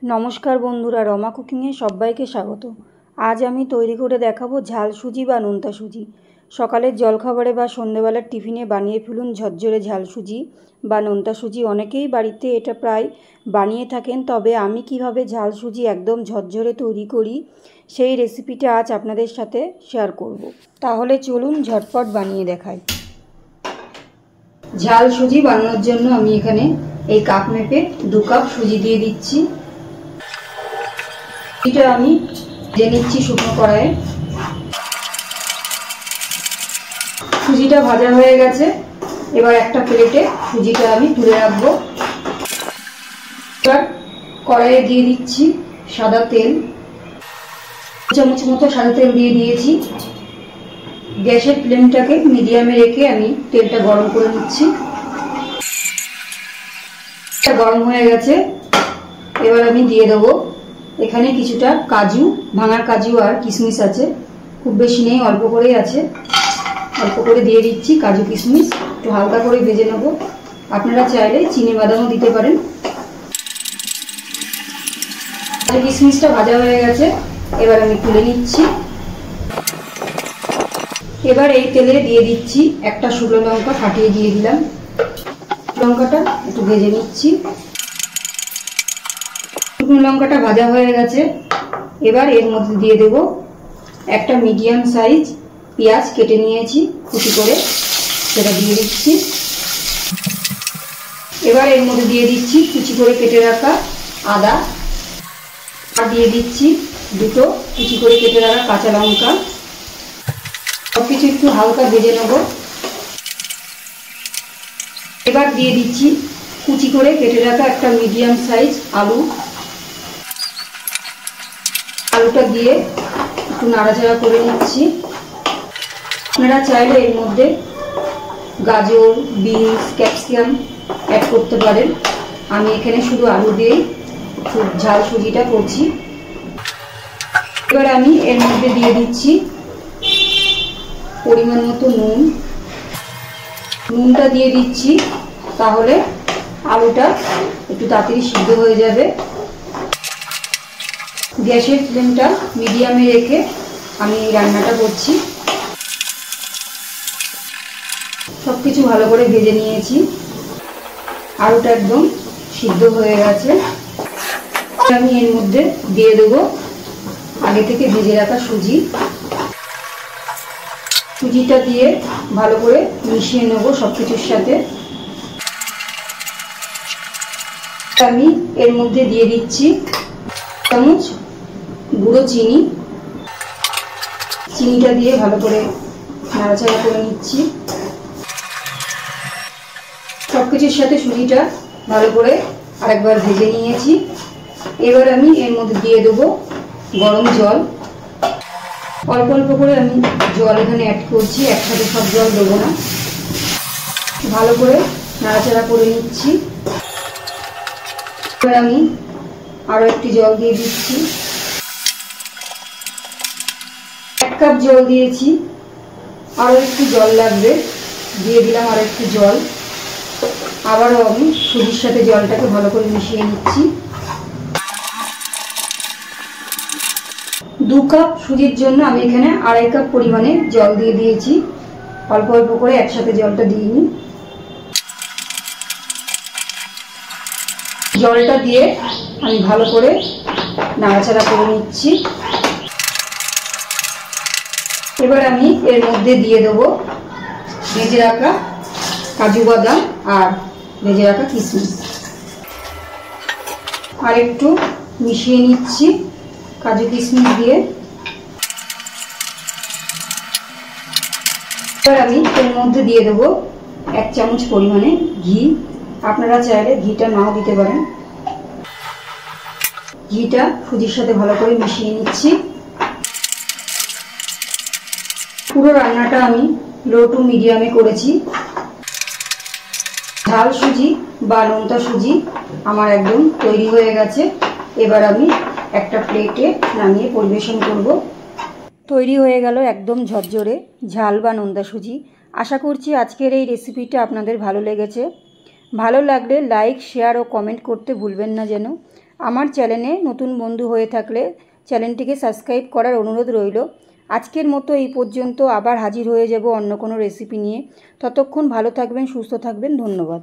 নমস্কার বন্ধুরা, রমা কুকিংয়ে সবাইকে স্বাগত। আজ আমি তৈরি করে দেখাবো ঝাল সুজি বা নোনতা সুজি। সকালের জলখাবারে বা সন্ধ্যেবেলার টিফিনে বানিয়ে ফেলুন ঝরঝরে ঝাল সুজি বা নোনতা সুজি। অনেকেই বাড়িতে এটা প্রায় বানিয়ে থাকেন, তবে আমি কিভাবে ঝাল সুজি একদম ঝরঝরে তৈরি করি সেই রেসিপিটা আজ আপনাদের সাথে শেয়ার করব। তাহলে চলুন ঝটপট বানিয়ে দেখাই। ঝাল সুজি বানানোর জন্য আমি এখানে এই কাপ মেপে 2 কাপ সুজি দিয়ে দিচ্ছি। এটা আমি ভেজে নিচ্ছি শুকনো কড়াইয়ে। সুজিটা ভাজা হয়ে গেছে, এবার একটা প্লেটে সুজিটা আমি তুলে রাখবো। এবার কড়াইয়ে দিয়ে দিচ্ছি সাদা তেল, 2 চামচ মতো সাদা তেল দিয়ে দিয়েছি। গ্যাসের ফ্লেমটাকে মিডিয়ামে রেখে আমি তেলটা গরম করে নিচ্ছি। গরম হয়ে গেছে, এবার আমি দিয়ে দেবো এখানে কিছুটা কাজু, ভাঙা কাজু আর কিশমিশ আছে, খুব বেশি নেই, অল্প করেই আছে। অল্প করে দিয়ে দিচ্ছি কাজু কিশমিশ, একটু হালকা করে ভেজে নেব। আপনারা চাইলে চিনি বাদামও দিতে পারেন। কাজু কিশমিশটা ভাজা হয়ে গেছে, এবার আমি তুলে নিচ্ছি। এবার এই তেলে দিয়ে দিচ্ছি একটা শুকনো লঙ্কা ফাটিয়ে দিয়ে দিলাম। লঙ্কাটা একটু ভেজে নিচ্ছি। শুকনো লঙ্কাটা ভাজা হয়ে গেছে, এবার এর মধ্যে দিয়ে দেব একটা মিডিয়াম সাইজ পেঁয়াজ কেটে নিয়েছি কুচি করে, সেটা দিয়ে দিচ্ছি। এবার এর মধ্যে দিয়ে দিচ্ছি কুচি করে কেটে রাখা আদা, আর দিয়ে দিচ্ছি 2 কুচি করে কেটে রাখা কাঁচা লঙ্কা। সবকিছু একটু হালকা ভেজে নেব। এবার দিয়ে দিচ্ছি কুচি করে কেটে রাখা একটা মিডিয়াম সাইজ আলু। আলুটা দিয়ে একটু নাড়াচাড়া করে নিচ্ছি। আপনারা চাইলে এর মধ্যে গাজর, বিনস, ক্যাপসিকাম অ্যাড করতে পারেন। আমি এখানে শুধু আলু দিয়েই ঝাল সুজিটা করছি। এবার আমি এর মধ্যে দিয়ে দিচ্ছি পরিমাণ মতো নুন। নুনটা দিয়ে দিচ্ছি, তাহলে আলুটা একটু তাড়াতাড়ি সিদ্ধ হয়ে যাবে। গ্যাসের ফ্লেমটা মিডিয়ামে রেখে আমি এই রান্নাটা করছি। সবকিছু ভালো করে ভেজে নিয়েছি, আলুটা একদম সিদ্ধ হয়ে গেছে। আমি এর মধ্যে দিয়ে দেবো আগে থেকে ভেজে রাখা সুজি। সুজিটা দিয়ে ভালো করে মিশিয়ে নেব সবকিছুর সাথে। আমি এর মধ্যে দিয়ে দিচ্ছি 1 চামচ গুঁড়ো চিনি। চিনিটা দিয়ে ভালো করে নাড়াচাড়া করে নিচ্ছি। সবকিছুর সাথে সুজিটা ভালো করে আরেকবার ভেজে নিয়েছি। এবার আমি এর মধ্যে দিয়ে দেবো গরম জল। অল্প অল্প করে আমি জল এখানে অ্যাড করছি, একসাথে সব জল দেবো না। ভালো করে নাড়াচাড়া করে নিচ্ছি। এবার আমি আরও একটি জল দিয়ে দিচ্ছি। 1 কাপ জল দিয়েছি, আরও একটু জল লাগবে, দিয়ে দিলাম আর একটু জল। আবারও আমি সুজির সাথে জলটাকে ভালো করে মিশিয়ে নিচ্ছি। 2 কাপ সুজির জন্য আমি এখানে 2.5 কাপ পরিমাণে জল দিয়ে দিয়েছি। অল্প অল্প করে একসাথে জলটা দিইনি। জলটা দিয়ে আমি ভালো করে নাড়াচাড়া করে নিচ্ছি। এবার আমি এর মধ্যে দিয়ে দেবো ভেজে রাখা কাজু বাদাম আর ভেজে রাখা কিশমিশ। আর একটু মিশিয়ে নিচ্ছি কাজু কিশমিশ দিয়ে। এবার আমি এর মধ্যে দিয়ে দেবো 1 চামচ পরিমাণে ঘি। আপনারা চাইলে ঘিটা নাও দিতে পারেন। ঘিটা সুজির সাথে ভালো করে মিশিয়ে নিচ্ছি। পুরো রান্নাটা আমি লো টু মিডিয়ামে করেছি। ঝাল সুজি বা নোনতা সুজি আমার একদম তৈরি হয়ে গেছে। এবার আমি একটা প্লেটে নামিয়ে পরিবেশন করব। তৈরি হয়ে গেল একদম ঝরঝরে ঝাল বা নোনতা সুজি। আশা করছি আজকের এই রেসিপিটা আপনাদের ভালো লেগেছে। ভালো লাগলে লাইক, শেয়ার ও কমেন্ট করতে ভুলবেন না যেন। আমার চ্যানেলে নতুন বন্ধু হয়ে থাকলে চ্যানেলটিকে সাবস্ক্রাইব করার অনুরোধ রইল। আজকের মতো এই পর্যন্ত, আবার হাজির হয়ে যাব অন্য কোনো রেসিপি নিয়ে। ততক্ষণ ভালো থাকবেন, সুস্থ থাকবেন। ধন্যবাদ।